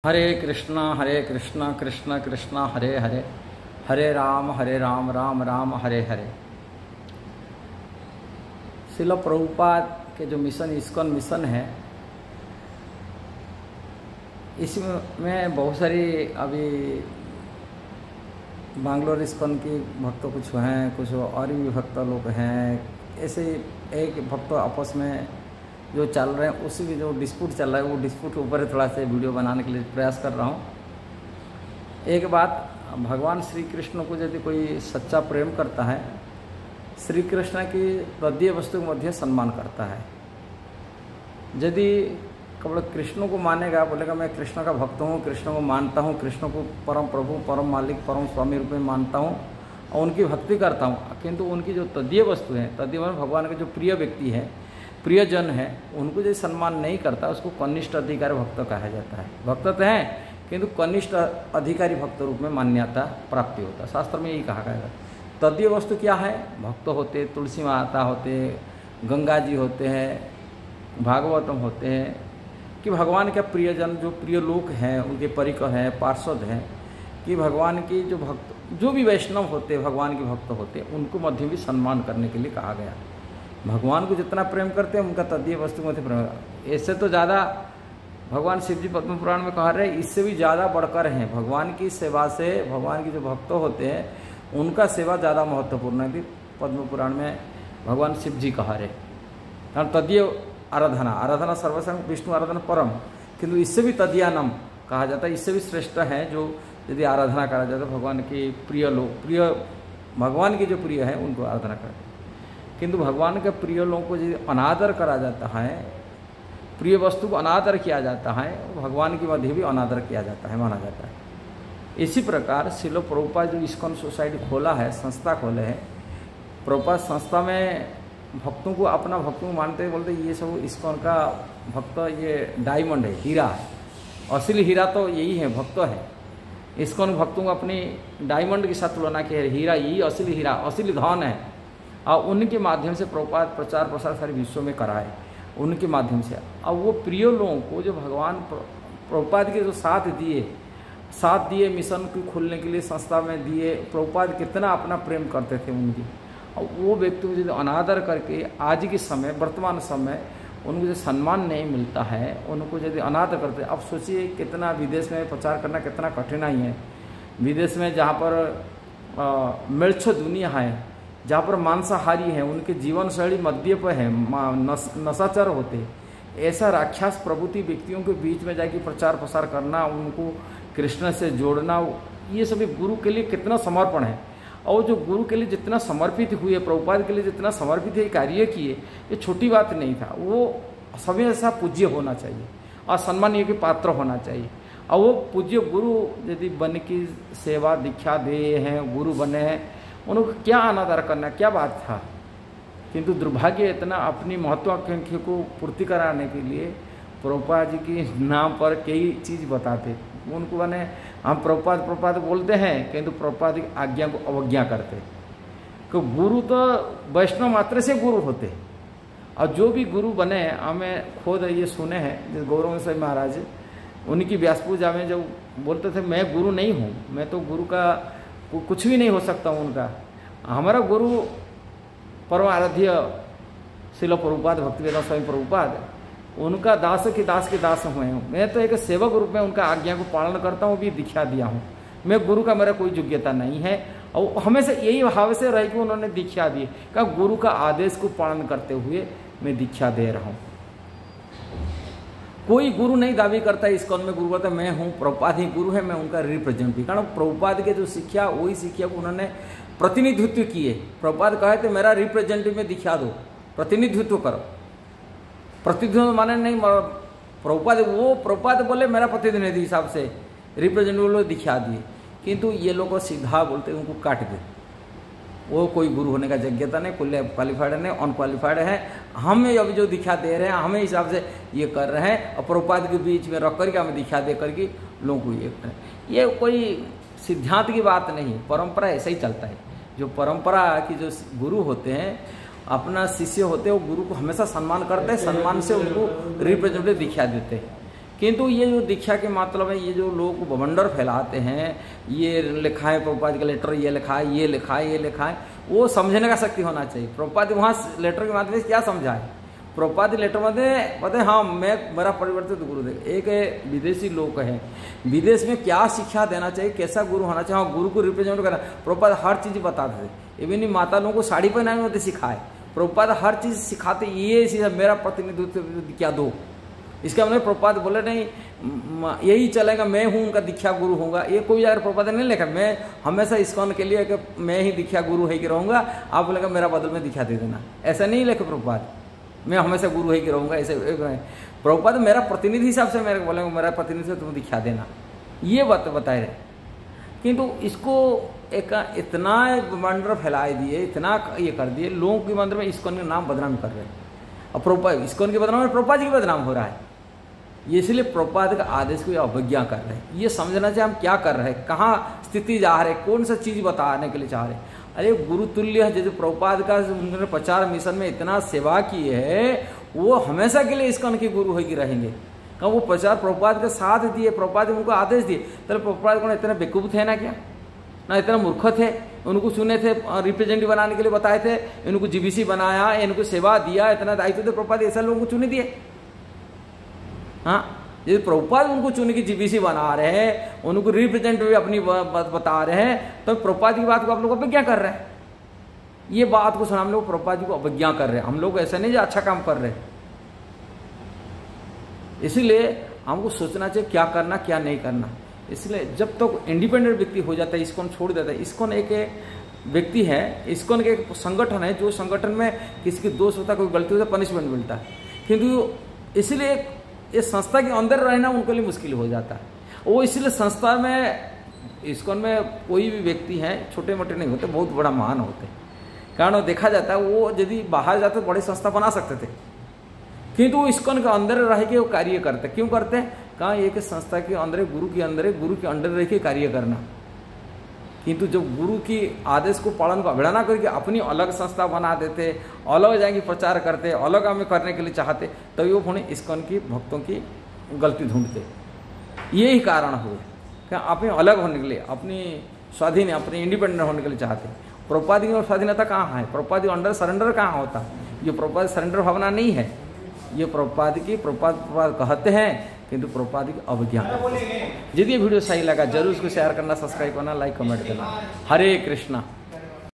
हरे कृष्णा कृष्ण कृष्ण हरे हरे, हरे राम राम राम हरे हरे। श्रील प्रभुपाद के जो mission ISKCON mission है, इसमें बहुत सारी अभी बैंगलोर इस्कॉन की भक्त कुछ हैं, कुछ और भी भक्त लोग हैं। ऐसे एक भक्त आपस में जो चल रहे हैं, उसी की जो डिस्प्यूट चल रहा है, वो डिस्प्यूट के ऊपर थोड़ा सा वीडियो बनाने के लिए प्रयास कर रहा हूँ। एक बात, भगवान श्री कृष्ण को यदि कोई सच्चा प्रेम करता है, श्री कृष्ण की तदीय वस्तु के मध्य सम्मान करता है। यदि केवल कृष्ण को मानेगा, बोलेगा मैं कृष्ण का भक्त हूँ, कृष्ण को मानता हूँ, कृष्ण को परम प्रभु, परम मालिक, परम स्वामी रूप में मानता हूँ और उनकी भक्ति करता हूँ, किंतु उनकी जो तदीय वस्तु है, तदीय भगवान के जो प्रिय व्यक्ति है, प्रियजन है, उनको जो सम्मान नहीं करता, उसको कनिष्ठ अधिकारी भक्त कहा जाता है। भक्त तो हैं किंतु कनिष्ठ अधिकारी भक्त रूप में मान्यता प्राप्ति होता है। शास्त्र में यही कहा गया है। तदीय वस्तु क्या है? भक्त होते, तुलसी माता होते, गंगा जी होते हैं, भागवतम होते हैं, कि भगवान के प्रियजन जो प्रिय लोग हैं, उनके परिकर हैं, पार्षद हैं, कि भगवान की जो भक्त, जो भी वैष्णव होते, भगवान के भक्त होते, उनको मध्य भी सम्मान करने के लिए कहा गया। भगवान को जितना प्रेम करते हैं, उनका तदीय वस्तु मध्य प्रेम। इससे तो ज़्यादा भगवान शिव जी पद्म पुराण में कहा रहे, इससे भी ज़्यादा बढ़कर हैं। भगवान की सेवा से, भगवान के जो भक्त होते हैं, उनका सेवा ज़्यादा महत्वपूर्ण है। पद्म पुराण में भगवान शिव जी कहा रहे, कारण तदीय आराधना, आराधना सर्वसंग विष्णु आराधना परम, किंतु इससे भी तदीयानम कहा जाता है, इससे भी श्रेष्ठ है जो यदि आराधना करा जाता है भगवान के प्रिय लोग, प्रिय भगवान के जो प्रिय है उनको आराधना करते हैं। किंतु भगवान के प्रिय लोगों को यदि अनादर करा जाता है, प्रिय वस्तु को अनादर किया जाता है, भगवान की मध्य भी अनादर किया जाता है, माना जाता है। इसी प्रकार श्रील प्रभुपाद जो इस्कॉन सोसाइटी खोला है, संस्था खोले है, प्रभुपाद संस्था में भक्तों को अपना भक्तों को मानते, बोलते ये सब इस्कॉन का भक्त ये डायमंड है, हीरा है, असली हीरा तो यही है, भक्त है। इस्कॉन भक्तों को अपनी डायमंड के साथ तुलना की है, हीरा यही असली हीरा, असली धन है। और उनके माध्यम से प्रभुपाद प्रचार प्रसार सारे विश्व में कराए, उनके माध्यम से। अब वो प्रिय लोगों को जो भगवान प्रभुपाद के जो साथ दिए मिशन को खोलने के लिए संस्था में दिए, प्रभुपाद कितना अपना प्रेम करते थे उनकी। और वो व्यक्ति को जो अनादर करके आज के समय, वर्तमान समय, उनको जो सम्मान नहीं मिलता है, उनको यदि अनादर करते, अब सोचिए कितना विदेश में प्रचार करना कितना कठिनाई है। विदेश में जहाँ पर मिर्च दुनिया है, जहाँ पर मांसाहारी हैं, उनके जीवन शैली मद्यप है, नशाचर होते, ऐसा राक्षस प्रभुति व्यक्तियों के बीच में जाके प्रचार प्रसार करना, उनको कृष्ण से जोड़ना, ये सभी गुरु के लिए कितना समर्पण है। और जो गुरु के लिए जितना समर्पित हुए, प्रभुपाद के लिए जितना समर्पित है कार्य किए, ये छोटी बात नहीं था। वो सभी ऐसा पूज्य होना चाहिए और सम्मानीय के पात्र होना चाहिए। और वो पूज्य गुरु यदि बन की सेवा दीक्षा दे हैं, गुरु बने हैं, उनको क्या अनादर करना, क्या बात था। किंतु दुर्भाग्य इतना अपनी महत्वाकांक्षा को पूर्ति कराने के लिए प्रभुपाद जी के नाम पर कई चीज़ बताते। उनको बने हम प्रभुपाद बोलते हैं, किंतु प्रभुपाद की आज्ञा को अवज्ञा करते। तो गुरु तो वैष्णव मात्र से गुरु होते, और जो भी गुरु बने, हमें खुद ये सुने हैं, जैसे गौरव साहब महाराज, उनकी व्यास पूजा में जब बोलते थे मैं गुरु नहीं हूँ, मैं तो गुरु का कुछ भी नहीं हो सकता हूँ उनका। हमारा गुरु परम आराध्य श्रील प्रभुपाद, भक्तिवेदांत स्वामी प्रभुपाद, उनका दास के दास हुए हूँ। मैं तो एक सेवक रूप में उनका आज्ञा को पालन करता हूँ, भी दीक्षा दिया हूँ। मैं गुरु का मेरा कोई योग्यता नहीं है। और हमेशा यही भाव से रह के उन्होंने दीक्षा दी, कहा गुरु का आदेश को पालन करते हुए मैं दीक्षा दे रहा हूँ। कोई गुरु नहीं दावी करता इस्कॉन में गुरु कहता मैं हूँ, प्रभुपाद ही गुरु है, मैं उनका रिप्रेजेंटेटिव। कारण प्रभुपाद के जो शिक्षा, वही शिक्षा को उन्होंने प्रतिनिधित्व किए। प्रभुपाद कहे तो मेरा रिप्रेजेंटेटिव में दिखा दो, प्रतिनिधित्व करो। प्रतिनिधित्व माने नहीं, प्रभुपाद बोले मेरा प्रतिनिधि हिसाब से रिप्रेजेंटेटिव लोग दिखा दिए, किंतु ये लोग सीधा बोलते उनको काट दे। वो कोई गुरु होने का योग्यता नहीं, क्वालिफाइड नहीं, अनक्वालिफाइड है। हमें अभी जो दिखा दे रहे हैं, हमें हिसाब से ये कर रहे हैं, और प्रभुपाद के बीच में रख करके हमें दिखा दे करके लोगों को ये करें। ये कोई सिद्धांत की बात नहीं, परंपरा ऐसा ही चलता है। जो परंपरा की जो गुरु होते हैं, अपना शिष्य होते हैं, वो गुरु को हमेशा सम्मान करते हैं, सम्मान से उनको रिप्रेजेंटेटिव दिखा देते हैं। किंतु ये जो दीक्षा के मतलब है, ये जो लोग बवंडर फैलाते हैं, ये लिखा है प्रभुपाद का लेटर, ये लिखा है, ये लिखा है, ये लिखा है, वो समझने का शक्ति होना चाहिए। प्रभुपाद वहाँ लेटर के माध्यम से क्या समझाए? प्रभुपाद लेटर में पता है, हाँ मैं मेरा परिवर्तित गुरुदेव। एक विदेशी लोग है, विदेश में क्या शिक्षा देना चाहिए, कैसा गुरु होना चाहिए, हाँ गुरु को रिप्रेजेंट करना, प्रभुपाद हर चीज़ बताते थे। इवन माता लोगों को साड़ी पहनाने में सिखाए, प्रभुपाद हर चीज़ सिखाते। ये चीज़ मेरा प्रतिनिधित्व क्या दो, इसका मतलब प्रभुपाद बोले नहीं यही चलेगा, मैं हूँ उनका दीक्षा गुरु होगा, ये कोई अगर प्रभुपाद नहीं लिखा। मैं हमेशा इस्कॉन के लिए कि मैं ही दीक्षा गुरु है कि रहूँगा, आप बोलेगा मेरा बदल में दीक्षा दे देना, ऐसा नहीं लिखे प्रभुपाद। मैं हमेशा गुरु है कि रहूँगा, ऐसे प्रभुपाद मेरा प्रतिनिधि हिसाब से मेरे बोलेंगे मेरा प्रतिनिधि से तुम दीक्षा देना, ये बात बताए रहे। किंतु इसको एक इतना मंत्र फैलाए दिए, इतना ये कर दिए, लोगों के मंत्र में इस्कॉन का नाम बदनाम कर रहे हैं। और प्रभुपाद इस्कॉन के बदनाम में प्रभुपाद की बदनाम हो रहा है। ये इसलिए प्रभुपाद का आदेश को अवज्ञा कर रहे हैं। ये समझना चाहिए हम क्या कर रहे हैं, कहाँ स्थिति जा रहे हैं, कौन सा चीज़ बताने के लिए चाह रहे हैं। अरे गुरुतुल्य है, जैसे प्रभुपाद का उन्होंने प्रचार मिशन में इतना सेवा की है, वो हमेशा के लिए इस्कॉन के गुरु होगी रहेंगे। कहा वो प्रचार प्रभुपाद का साथ दिए, प्रभुपाद ने उनको आदेश दिए, तो प्रभुपाद को इतना बेवकूफ़ थे ना क्या, ना इतना मूर्ख थे? उनको चुने थे, रिप्रेजेंटेटिव बनाने के लिए बताए थे, इनको जीबीसी बनाया, इनको सेवा दिया, इतना दायित्व थे प्रभुपाद, ऐसा लोगों को चुने दिए। हाँ, यदि प्रभुपाद उनको चुन के जीबीसी बना रहे हैं, उनको रिप्रेजेंटेटिव अपनी बात बता रहे हैं, तो प्रभुपाद की बात को आप लोग अवज्ञा कर रहे हैं। ये बात को सुना हम लोग प्रभुपाद जी को अवज्ञा कर रहे हैं। हम लोग ऐसा नहीं जो अच्छा काम कर रहे हैं। इसीलिए हमको सोचना चाहिए क्या करना क्या नहीं करना। इसलिए जब तक इंडिपेंडेंट व्यक्ति हो जाता है, इस्कॉन छोड़ देता है। इस्कॉन एक व्यक्ति है, इस्कॉन के एक संगठन है, जो संगठन में किसी की दोष होता है, कोई गलती होता है, पनिशमेंट मिलता है। किंतु इसलिए इस संस्था के अंदर रहना उनके लिए मुश्किल हो जाता है। वो इसलिए संस्था में, इस्कॉन में कोई भी व्यक्ति है, छोटे मोटे नहीं होते, बहुत बड़ा महान होते। कारण देखा जाता है वो यदि बाहर जाते तो बड़ी संस्था बना सकते थे, किंतु वो इस्कॉन के अंदर रह के वो कार्य करते। क्यों करते हैं? कहाँ एक संस्था के अंदर, गुरु के अंदर, गुरु के अंडर रह के कार्य करना। किंतु जब गुरु की आदेश को पालन को अवहेलना करके अपनी अलग संस्था बना देते, अलग जाएंगे प्रचार करते, अलग हमें करने के लिए चाहते, तभी वो पुणे इस्कॉन की भक्तों की गलती ढूंढते। यही कारण हुए कि अपने अलग होने के लिए, अपनी स्वाधीन, अपनी इंडिपेंडेंट होने के लिए चाहते। प्रभुपाद की स्वाधीनता कहाँ है? प्रभुपाद की अंडर सरेंडर कहाँ होता? ये प्रभुपाद सरेंडर भावना नहीं है। ये प्रभुपाद की प्रभुपाद कहते हैं, किंतु प्रभुपाद की अवज्ञा। यदि ये वीडियो सही लगा जरूर उसको शेयर करना, सब्सक्राइब करना, लाइक कमेंट करना। हरे कृष्णा।